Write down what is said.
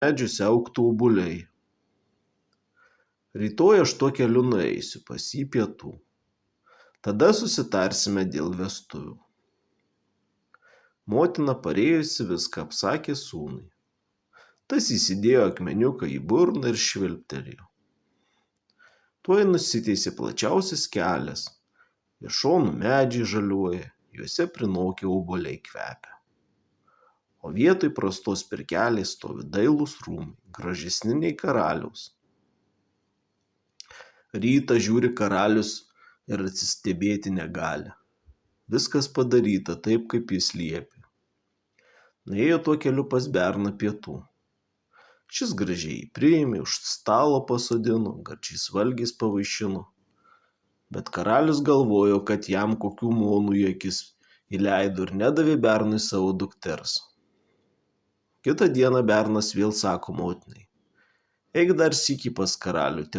medžiuose augtų obuoliai. Rytoj aš tuo keliu nueisiu pas jį pietų. Tada susitarsime dėl vestuvių. Motina parėjusi viską apsakė sūnui. Tas įsidėjo akmeniuką į burną ir švilptelėjo. Tuoj nusiteisė plačiausias kelias. Iš šonų medžiai žaliuoja, juose prinokę obuoliai kvepia. O vietoj prastos pirkelės stovi dailūs rūmai, gražesni nei karaliaus. Rytą žiūri karalius ir atsistebėti negali. Viskas padaryta taip, kaip jis liepė. Nuėjo tuo keliu pas berną pietų. Šis gražiai priėmė, už stalo pasodino, gardžiais valgiais pavaišino. Bet karalius galvojo, kad jam kokių monų į akis įleido ir nedavė bernui savo dukters. Kitą dieną bernas vėl sako motinai: eik dar sykį pas karalių, tegu